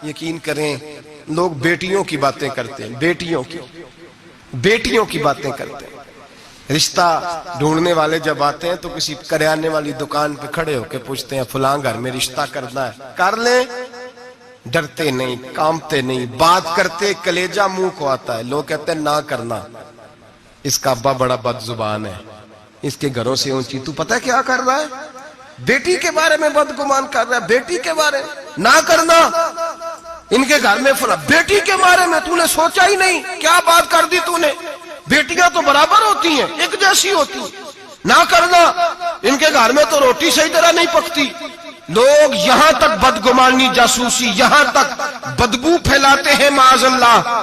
یقین کریں لوگ بیٹیوں کی باتیں کرتے ہیں، بیٹیوں کی باتیں کرتے ہیں۔ رشتہ ڈھونڈنے والے جب آتے ہیں تو کسی کریانے والی دکان پہ کھڑے ہو کے پوچھتے ہیں فلاں گھر میں رشتہ کرنا ہے، کر لیں، ڈرتے نہیں، کامتے نہیں، بات کرتے کلیجہ منہ کو آتا ہے، لوگ کہتے ہیں نہ کرنا، اس کا ابا بڑا بد زبان ہے، اس کے گھروں سے اونچی، تو پتہ کیا کر رہا ہے؟ بیٹی کے بارے میں بدگمان کر رہا ہے، بیٹی کے بارے میں نہ کرنا، ان کے گھر میں فلاں، بیٹی کے بارے میں تو نے سوچا ہی نہیں، کیا بات کر دی تو نے؟ بیٹیاں تو برابر ہوتی ہیں، ایک جیسی ہوتی ہیں، نہ کرنا، ان کے گھر میں تو روٹی صحیح طرح نہیں پکتی۔ لوگ یہاں تک بدگمانی، جاسوسی، یہاں تک بدبو پھیلاتے ہیں معاذ اللہ،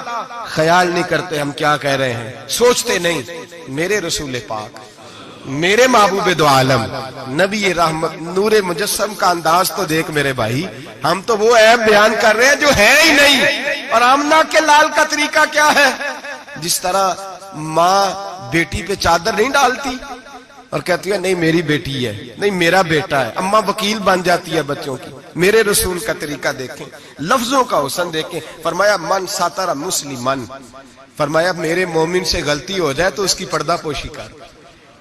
خیال نہیں کرتے ہم کیا کہہ رہے ہیں، سوچتے نہیں۔ میرے رسول پاک، میرے محبوب دو عالم، نبی رحمت، نور مجسم کا انداز تو دیکھ میرے بھائی، ہم تو وہ عیب بیان کر رہے ہیں جو ہے ہی نہیں۔ اور آمنہ کے لال کا طریقہ کیا ہے؟ جس طرح ماں بیٹی پہ چادر نہیں ڈالتی اور کہتی ہے نہیں میری بیٹی ہے، نہیں میرا بیٹا ہے، اماں وکیل بن جاتی ہے بچوں کی۔ میرے رسول کا طریقہ دیکھیں، لفظوں کا حسن دیکھیں، فرمایا من ساتر مسلمن، فرمایا میرے مومن سے غلطی ہو جائے تو اس کی پردہ پوشی کر۔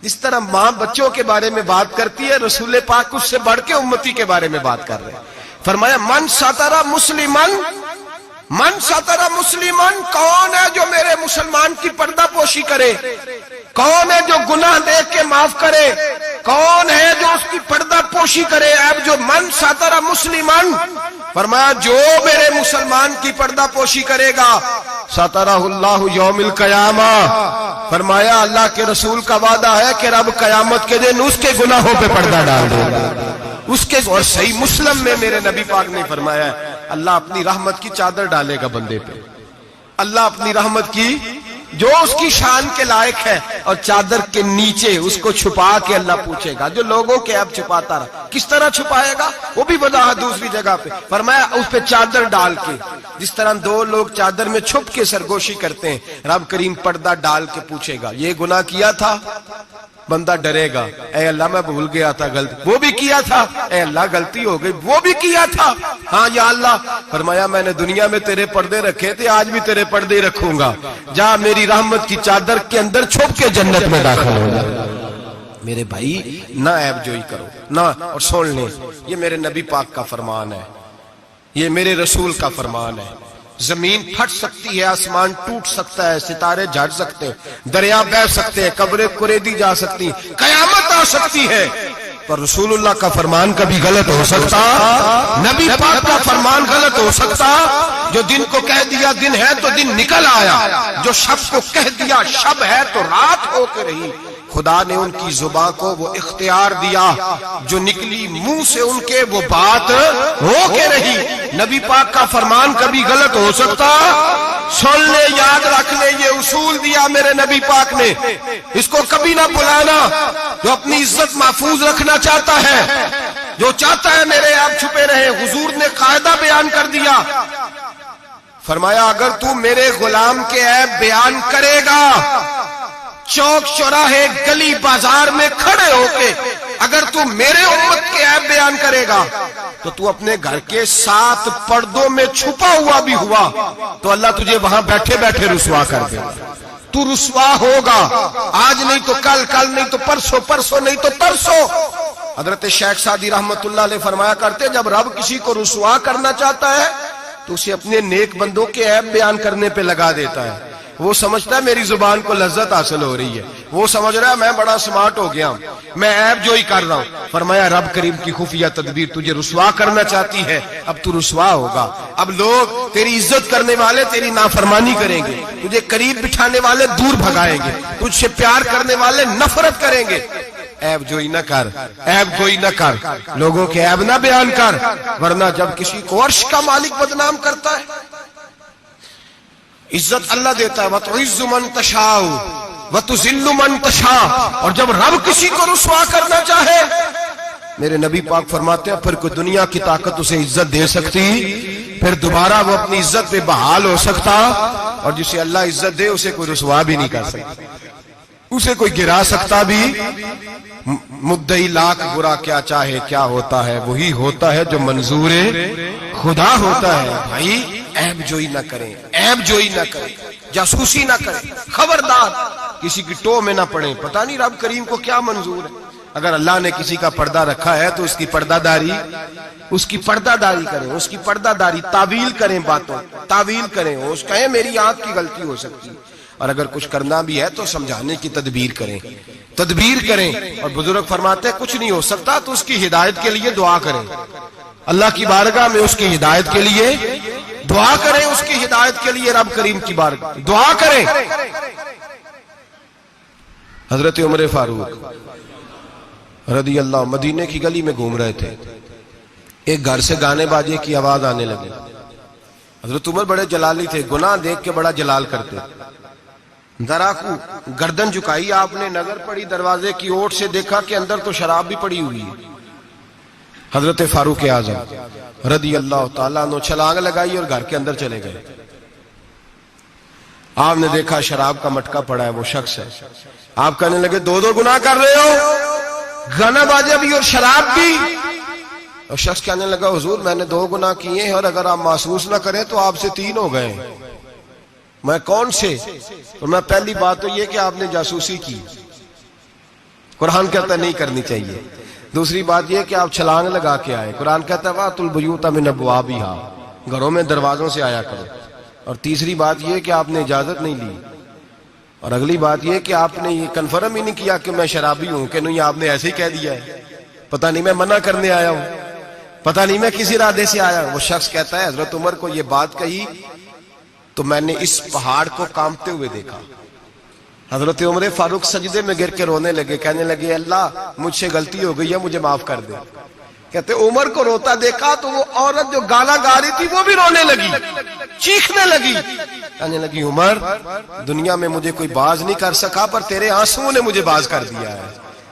جس طرح ماں بچوں کے بارے میں بات کرتی ہے، رسول پاک اس سے بڑھ کے امتی کے بارے میں بات کر رہے ہیں۔ فرمایا من ساتر مسلمن، من ساتر مسلمن، کون ہے جو میرے مسلمان کی پردہ پوشی کرے؟ کون ہے جو گناہ دیکھ کے معاف کرے؟ کون ہے جو اس کی پردہ پوشی کرے؟ اب جو من ساتر مسلمن، فرمایا جو میرے مسلمان کی پردہ پوشی کرے گا ساترہ اللہ یوم القیامہ، فرمایا اللہ کے رسول کا وعدہ ہے کہ رب قیامت کے دن اس کے گناہوں پہ پردہ ڈال دے گا اس کے۔ اور صحیح مسلم میں میرے نبی پاک نے فرمایا ہے اللہ اپنی رحمت کی چادر ڈالے گا بندے پہ، اللہ اپنی رحمت کی جو اس کی شان کے لائق ہے، اور چادر کے نیچے اس کو چھپا کے اللہ پوچھے گا جو لوگوں کے اب چھپاتا رہا، کس طرح چھپائے گا وہ بھی وضاحت دوسری جگہ پہ، فرمایا اس پہ چادر ڈال کے، جس طرح دو لوگ چادر میں چھپ کے سرگوشی کرتے ہیں، رب کریم پردہ ڈال کے پوچھے گا یہ گناہ کیا تھا؟ بندہ ڈرے گا، اے اللہ میں بھول گیا تھا، غلطی، وہ بھی کیا تھا، اے اللہ غلطی ہو گئی، وہ بھی کیا تھا، ہاں یا اللہ، فرمایا میں نے دنیا میں تیرے پردے رکھے تھے، آج بھی تیرے پردے ہی رکھوں گا، جا میری رحمت کی چادر کے اندر چھپ کے جنت میں داخل ہو جا۔ میرے بھائی نہ عیب جوئی کرو نہ، اور سن لیں یہ میرے نبی پاک کا فرمان ہے، یہ میرے رسول کا فرمان ہے۔ زمین پھٹ سکتی ہے، آسمان ٹوٹ سکتا ہے، ستارے جھڑ سکتے ہیں، دریا بہہ سکتے ہیں، قبریں کریدی جا سکتی ہیں، قیامت آ سکتی ہے، پر رسول اللہ کا فرمان کبھی غلط ہو سکتا؟ نبی پاک کا فرمان غلط ہو سکتا؟ جو دن کو کہہ دیا دن ہے تو دن نکل آیا، جو شب کو کہہ دیا شب ہے تو رات ہو کے رہی۔ خدا نے ان کی زبان کو وہ اختیار دیا، جو نکلی منہ سے ان کے وہ بات ہو کے رہی۔ نبی پاک کا فرمان کبھی غلط ہو سکتا؟ سن لے، یاد رکھ لے، یہ اصول دیا میرے نبی پاک نے، اس کو کبھی نہ بھلانا۔ جو اپنی عزت محفوظ رکھنا چاہتا ہے، جو چاہتا ہے میرے آپ چھپے رہے، حضور نے قاعدہ بیان کر دیا، فرمایا اگر تو میرے غلام کے عیب بیان کرے گا، چوک چوراہے گلی بازار میں کھڑے ہو کے اگر تو میرے امت کے عیب بیان کرے گا، تو تو اپنے گھر کے 7 پردوں میں چھپا ہوا بھی ہوا تو اللہ تجھے وہاں بیٹھے بیٹھے رسوا کر دے، تو رسوا ہوگا، آج نہیں تو کل، کل نہیں تو پرسوں، پرسوں نہیں تو ترسوں۔ حضرت شیخ سعدی رحمت اللہ علیہ فرمایا کرتے جب رب کسی کو رسوا کرنا چاہتا ہے تو اسے اپنے نیک بندوں کے عیب بیان کرنے پہ لگا دیتا ہے۔ وہ سمجھتا ہے میری زبان کو لذت حاصل ہو رہی ہے، وہ سمجھ رہا ہے میں بڑا سمارٹ ہو گیا ہوں، میں عیب جوئی کر رہا ہوں۔ فرمایا رب کریم کی خفیہ تدبیر تجھے رسوا کرنا چاہتی ہے، اب تو رسوا ہوگا۔ اب لوگ تیری عزت کرنے والے تیری نافرمانی کریں گے، تجھے قریب بٹھانے والے دور بھگائیں گے، تجھ سے پیار کرنے والے نفرت کریں گے۔ عیب جوئی نہ کر، عیب جوئی نہ کر، لوگوں کے عیب نہ بیان کر، ورنہ جب کسی کو عرش کا مالک بدنام کرتا ہے، عزت اللہ دیتا ہے، وَتُعِزُّ مَن تَشَاءُ وَتُذِلُّ مَن تَشَاءُ، اور جب رب کسی کو رسوا کرنا چاہے، میرے نبی پاک فرماتے ہیں پھر کوئی دنیا کی طاقت اسے عزت دے سکتی، پھر دوبارہ وہ اپنی عزت پہ بحال ہو سکتا، اور جسے اللہ عزت دے اسے کوئی رسوا بھی نہیں کر سکتا، اسے کوئی گرا سکتا بھی مدعی لاکھ برا کیا چاہے کیا ہوتا ہے وہی ہوتا ہے جو منظور خدا ہوتا ہے. بھائی عیب جوئی نہ کریں, عیب جوئی نہ کریں, جاسوسی نہ کریں, خبردار کسی کی ٹو میں نہ پڑیں. پتہ نہیں رب کریم کو کیا منظور ہے. اگر اللہ نے کسی کا پردہ رکھا ہے تو اس کی پردہ داری کریں, اس کی پردہ داری تعویل کریں, باتوں تعویل کریں, اس کہیں میری آنکھ کی غلطی ہو سکتی ہے, اور اگر کچھ کرنا بھی ہے تو سمجھانے کی تدبیر کریں. اور بزرگ فرماتے ہیں کچھ نہیں ہو سکتا تو اس کی ہدایت کے لیے دعا کریں, اللہ کی بارگاہ میں اس کی ہدایت کے لیے دعا کریں, اس کی ہدایت کے لیے رب کریم کی بارگاہ دعا کریں. حضرت عمر فاروق رضی اللہ مدینے کی گلی میں گھوم رہے تھے, ایک گھر سے گانے باجے کی آواز آنے لگی. حضرت عمر بڑے جلالی تھے, گناہ دیکھ کے بڑا جلال کرتے. ذرا کو گردن جھکائی آپ نے, نظر پڑی دروازے کی اوٹ سے, دیکھا کہ اندر تو شراب بھی پڑی ہوئی ہے. حضرت فاروق اعظم رضی اللہ تعالیٰ عنہ چھلانگ لگائی اور گھر کے اندر چلے گئے. آپ نے دیکھا شراب کا مٹکا پڑا ہے, وہ شخص ہے. آپ کہنے لگے دو گناہ کر رہے ہو, گانا باجا بھی اور شراب بھی. اور شخص کہنے لگا حضور میں نے 2 گناہ کیے ہیں, اور اگر آپ محسوس نہ کریں تو آپ سے 3 ہو گئے. میں کون سے؟ اور میں پہلی بات تو یہ کہ آپ نے جاسوسی کی, قرآن کہتا ہے نہیں کرنی چاہیے. دوسری بات یہ کہ آپ چھلانگ لگا کے آئے, قرآن کہتا ہے وَأْتُوا الْبُيُوتَ مِنْ أَبْوَابِهَا, گھروں میں دروازوں سے آیا کرو. اور تیسری بات یہ کہ آپ نے اجازت نہیں لی. اور اگلی بات یہ کہ آپ نے یہ کنفرم ہی نہیں کیا کہ میں شرابی ہوں, کہ نہیں آپ نے ایسے ہی کہہ دیا ہے, پتہ نہیں میں منع کرنے آیا ہوں, پتہ نہیں میں کس ارادے سے آیا ہوں. وہ شخص کہتا ہے حضرت عمر کو یہ بات کہی تو میں نے اس پہاڑ کو کانپتے ہوئے دیکھا. حضرت عمر فاروق سجدے میں گر کے رونے لگے, کہنے لگے اللہ مجھ سے غلطی ہو گئی ہے, مجھے معاف کر دے. کہتے عمر کو روتا دیکھا تو وہ عورت جو گانا گا رہی تھی وہ بھی رونے لگی, چیخنے لگی, کہنے لگی عمر دنیا میں مجھے کوئی باز نہیں کر سکا, پر تیرے آنسوؤں نے مجھے باز کر دیا ہے.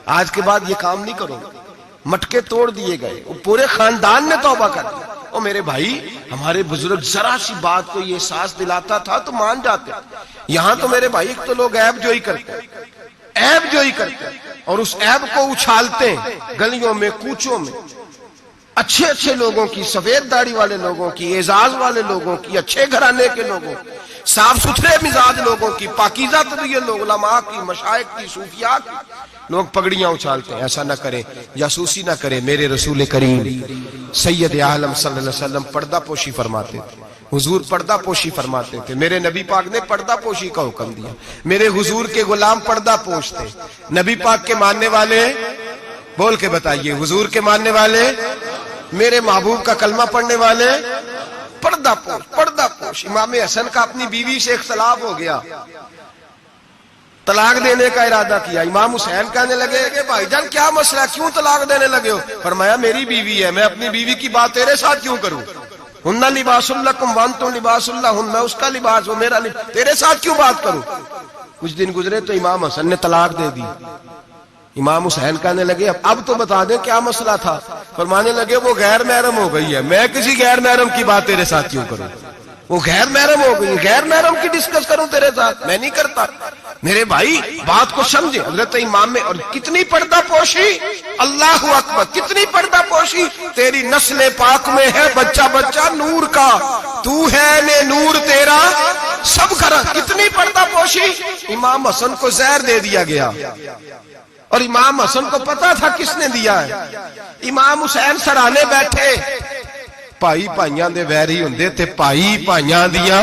آج کے بعد یہ کام نہیں کرو. مٹکے توڑ دیے گئے, پورے خاندان نے توبہ کر دیا. اور میرے بھائی ہمارے بزرگ ذرا سی بات کو یہ احساس دلاتا تھا تو مان جاتے. یہاں تو میرے بھائی ایک تو لوگ عیب جوئی کرتے ہیں, عیب جوئی کرتے ہیں, اور اس عیب کو اچھالتے ہیں گلیوں میں کوچوں میں. اچھے لوگوں کی, سفید داڑھی والے لوگوں کی, اعزاز والے لوگوں کی, اچھے گھرانے کے لوگوں کی, صاف ستھرے مزاج لوگوں کی, پاکیزہ طبیعت لوگ, علماء کی, مشائخ کی, صوفیاء کی, لوگ پگڑیاں اچھالتے ہیں. ایسا نہ کریں, جاسوسی نہ کریں. میرے رسول کریم سید عالم صلی اللہ علیہ وسلم پردہ پوشی فرماتے تھے. حضور پردہ پوشی فرماتے تھے. میرے نبی پاک نے پردہ پوشی کا حکم دیا. میرے حضور کے غلام پردہ پوش تھے. نبی پاک کے ماننے والے بول کے بتائیے, حضور کے ماننے والے, میرے محبوب کا کلمہ پڑھنے والے پردہ پوش, پردہ پوش. امام حسن کا اپنی بیوی سے اختلاف ہو گیا, طلاق دینے کا ارادہ کیا. امام حسین کہنے لگے کہ بھائی جان کیا مسئلہ, کیوں طلاق دینے لگے ہو؟ فرمایا میری بیوی ہے, میں اپنی بیوی کی بات تیرے ساتھ کیوں کروں؟ ہن لباس لکم وانتم لباس لہن, میں اس کا لباس, وہ میرا لباس, تیرے ساتھ کیوں بات کروں؟ کچھ دن گزرے تو امام حسن نے طلاق دے دی. امام حسین کہنے لگے اب تو بتا دیں کیا مسئلہ تھا. فرمانے لگے وہ غیر محرم ہو گئی ہے, میں کسی غیر محرم کی بات تیرے ساتھ کیوں کروں؟ وہ غیر محرم ہو گئی, غیر محرم کی ڈسکس کروں تیرے ساتھ, میں نہیں کرتا. میرے بھائی بات کو سمجھے. حضرت امام میں, اور کتنی پردہ پوشی, اللہ اکبر, کتنی پردہ پوشی. تیری نسل پاک میں ہے بچہ بچہ نور کا, تو ہے نے نور تیرا سب کرا. کتنی پردہ پوشی. امام حسن کو زہر دے دیا گیا, اور امام حسن کو پتا تھا کس نے دیا ہے. امام حسین سرانے بیٹھے, بھائی بھائیاں دے ویری ہوندے تے بھائی بھائیاں دیاں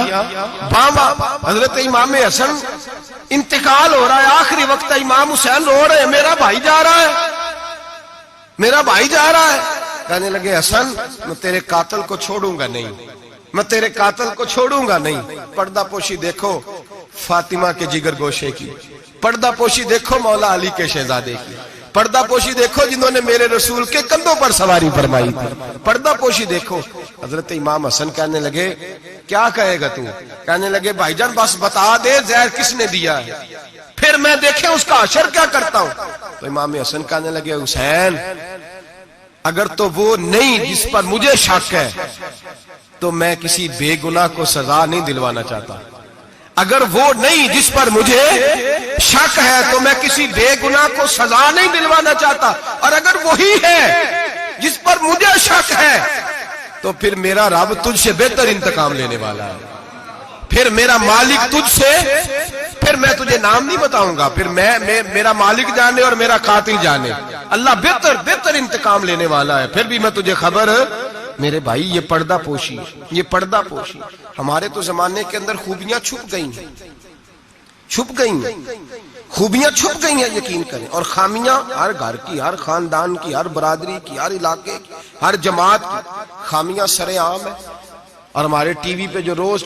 باواں. حضرت امام حسن انتقال ہو رہا ہے, آخری وقت امام حسین رو رہے ہیں, میرا بھائی جا رہا ہے, میرا بھائی جا رہا ہے. کہنے لگے حسن میں تیرے قاتل کو چھوڑوں گا نہیں, میں تیرے قاتل کو چھوڑوں گا نہیں. پردہ پوشی دیکھو فاطمہ کے جگر گوشے کی, پردہ پوشی دیکھو مولا علی کے شہزادے کی, پردہ پوشی دیکھو جنہوں نے میرے رسول کے کندھوں پر سواری فرمائی تھی, پردہ پوشی دیکھو. حضرت امام حسن کہنے لگے کیا کہے گا تو؟ کہنے لگے بھائی جان بس بتا دے زہر کس نے دیا ہے, پھر میں دیکھیں اس کا حشر کیا کرتا ہوں. تو امام حسن کہنے لگے حسین اگر تو وہ نہیں جس پر مجھے شک ہے تو میں کسی بے گناہ کو سزا نہیں دلوانا چاہتا. اگر وہ نہیں جس پر مجھے شک ہے تو میں کسی بے گناہ کو سزا نہیں دلوانا چاہتا، اور اگر وہی ہے جس پر مجھے شک ہے تو پھر میرا رب تجھ سے بہتر انتقام لینے والا ہے، پھر میرا مالک تجھ سے، پھر میں تجھے نام نہیں بتاؤں گا، پھر میرا مالک جانے اور میرا قاتل جانے، اللہ بہتر انتقام لینے والا ہے، پھر بھی میں تجھے خبر۔ میرے بھائی یہ پردہ پوشی، یہ پردہ پوشی ہمارے تو زمانے کے اندر خوبیاں چھپ گئی ہیں، خوبیاں چھپ گئی ہیں، یقین کریں، اور خامیاں ہر گھر کی، ہر خاندان کی، ہر برادری کی، ہر علاقے کی، ہر جماعت کی خامیاں سر عام ہیں، اور ہمارے ٹی وی پہ جو روز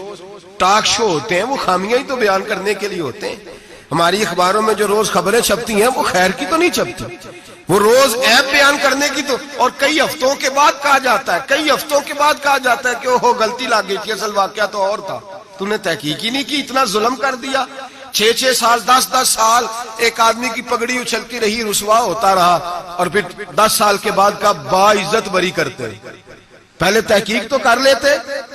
ٹاک شو ہوتے ہیں وہ خامیاں ہی تو بیان کرنے کے لیے ہوتے ہیں، ہماری اخباروں میں جو روز خبریں چھپتی ہیں وہ خیر کی تو نہیں چھپتی، وہ روز عیب بیان کرنے کی تو، اور کئی ہفتوں کے بعد کہا جاتا ہے کہ وہ غلطی لگ گئی تھی، اصل واقعہ تو اور تھا، تو نے تحقیق ہی نہیں کی، اتنا ظلم کر دیا، 6 سال 10 سال ایک آدمی کی پگڑی اچھلتی رہی، رسوا ہوتا رہا، اور پھر 10 سال کے بعد کا باعزت بری کرتے، پہلے تحقیق تو کر لیتے،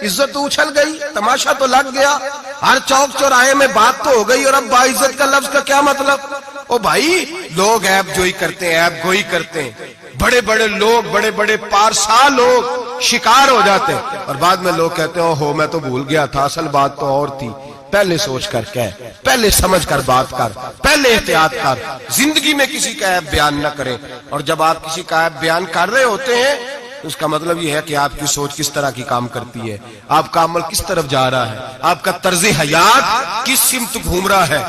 عزت تو اچھل گئی، تماشا تو لگ گیا، ہر چوک چوراہے میں بات تو ہو گئی، اور اب باعزت کا لفظ کا کیا مطلب؟ او بھائی لوگ عیب جوئی کرتے ہیں، عیب گوئی کرتے ہیں، بڑے بڑے لوگ، بڑے بڑے پارسا لوگ شکار ہو جاتے ہیں، اور بعد میں لوگ کہتے ہیں اوہو میں تو بھول گیا تھا، اصل بات تو اور تھی، پہلے سوچ کر کہہ، پہلے سمجھ کر بات کر، پہلے احتیاط کر، زندگی میں کسی کا عیب بیان نہ کریں، اور جب آپ کسی کا عیب بیان کر رہے ہوتے ہیں اس کا مطلب یہ ہے کہ آپ کی سوچ کس طرح کی کام کرتی ہے، آپ کا عمل کس طرف جا رہا ہے، آپ کا طرز حیات کس سمت گھوم رہا ہے،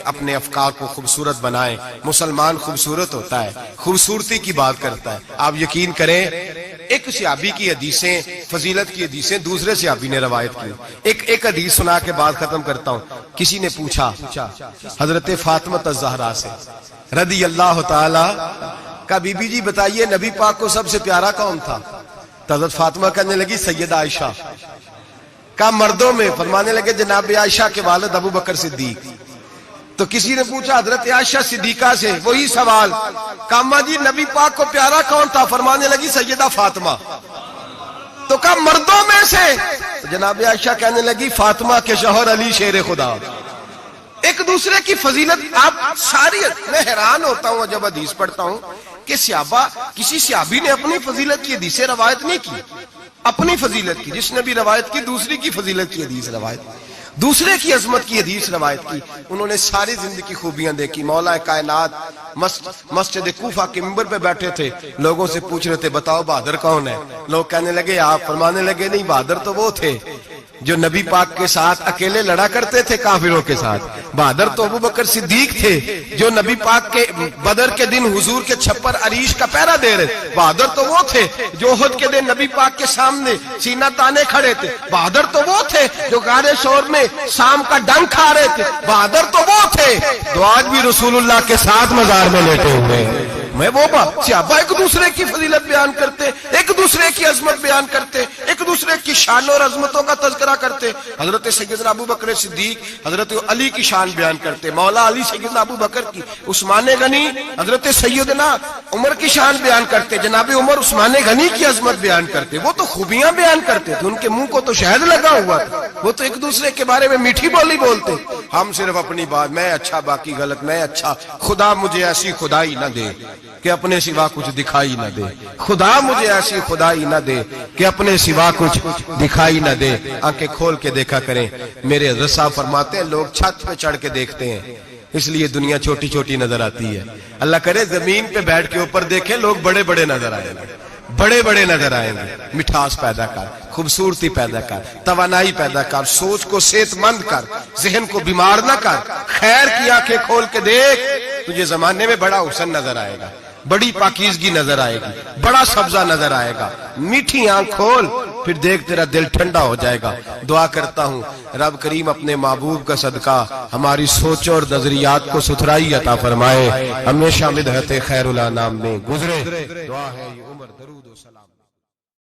اپنے افکار کو خوبصورت بنائیں، مسلمان خوبصورت ہوتا ہے، خوبصورتی کی بات کرتا ہے، آپ یقین کریں، ایک صحابی کی حدیثیں، فضیلت کی حدیثیں دوسرے صحابی نے روایت کی، ایک حدیث سنا کے بات ختم کرتا ہوں، کسی نے پوچھا حضرت فاطمہ الزہرا سے رضی اللہ تعالی، کہا بی بی جی بتائیے نبی پاک کو سب سے پیارا کون تھا؟ تو حضرت فاطمہ کہنے لگی سیدہ عائشہ، کہا مردوں میں؟ فرمانے لگے جناب عائشہ کے والد ابو بکر صدیق، تو کسی نے پوچھا حضرت عائشہ صدیقہ سے وہی سوال، کہا اماں جی نبی پاک کو پیارا کون تھا؟ فرمانے لگی سیدہ فاطمہ، تو کہا مردوں میں سے؟ تو جناب عائشہ کہنے لگی فاطمہ کے شوہر علی شیر خدا، ایک دوسرے کی فضیلت، آپ ساری، میں حیران ہوتا ہوں جب حدیث پڑھتا ہوں کہ صحابہ، کسی صحابی نے اپنی فضیلت کی حدیث روایت نہیں کی، اپنی فضیلت کی، جس نے بھی روایت کی دوسری کی فضیلت کی حدیث روایت کی، دوسرے کی عظمت کی حدیث روایت کی، انہوں نے ساری زندگی کی خوبیاں دیکھی، مولا کائنات مسجد کوفہ کے منبر پہ بیٹھے تھے، لوگوں سے پوچھ رہے تھے بتاؤ بہادر کون ہے؟ لوگ کہنے لگے آپ، فرمانے لگے نہیں بہادر تو وہ تھے جو نبی پاک کے ساتھ اکیلے لڑا کرتے تھے کافروں کے ساتھ، بہادر تو ابو بکر صدیق تھے جو نبی پاک کے بدر کے دن حضور کے چھپر عریش کا پہرا دے رہے، بہادر تو وہ تھے جو احد کے دن نبی پاک کے سامنے سینہ تانے کھڑے تھے، بہادر تو وہ تھے جو غار ثور میں شام کا ڈنگ کھا رہے تھے، بہادر تو وہ تھے جو آج بھی رسول اللہ کے ساتھ مزار میں لیٹے ہوئے ہیں۔ میں وہ صحابہ ایک دوسرے کی فضیلت بیان کرتے، ایک دوسرے کی عظمت بیان کرتے، ایک دوسرے کی شان اور عظمتوں کا تذکرہ کرتے، حضرت سیدنا ابو بکر صدیق حضرت علی کی شان بیان کرتے، مولا علی سیدنا ابو بکر کی، عثمان غنی حضرت سیدنا عمر کی شان بیان کرتے، جناب عمر عثمان غنی کی عظمت بیان کرتے، وہ تو خوبیاں بیان کرتے تھے، ان کے منہ کو تو شہد لگا ہوا تھا، وہ تو ایک دوسرے کے بارے میں میٹھی بولی بولتے، ہم صرف اپنی بات، میں اچھا باقی غلط، میں اچھا، خدا مجھے ایسی خدائی نہ دے کہ اپنے سوا کچھ دکھائی نہ دے، خدا مجھے ایسی خدائی نہ دے کہ اپنے سوا کچھ دکھائی نہ دے، آنکھیں کھول کے دیکھا کریں، میرے رضا فرماتے ہیں لوگ چھت پہ چڑھ کے دیکھتے ہیں اس لیے دنیا چھوٹی چھوٹی نظر آتی ہے، اللہ کرے زمین پہ بیٹھ کے اوپر دیکھیں لوگ بڑے بڑے نظر آئیں گے، بڑے بڑے نظر آئیں گے، مٹھاس پیدا کر، خوبصورتی پیدا کر، توانائی پیدا کر، سوچ کو صحت مند کر، ذہن کو بیمار نہ کر، خیر کی آنکھیں کھول کے دیکھ، تجھے زمانے میں بڑا حسن نظر آئے گا، بڑی پاکیزگی نظر آئے گی، بڑا سبزہ نظر آئے گا، میٹھی آنکھ کھول، پھر دیکھ تیرا دل ٹھنڈا ہو جائے گا۔ دعا کرتا ہوں رب کریم اپنے محبوب کا صدقہ ہماری سوچ اور نظریات کو ستھرائی عطا فرمائے، ہمیشہ مدحت خیر الانام میں گزرے، دعا ہے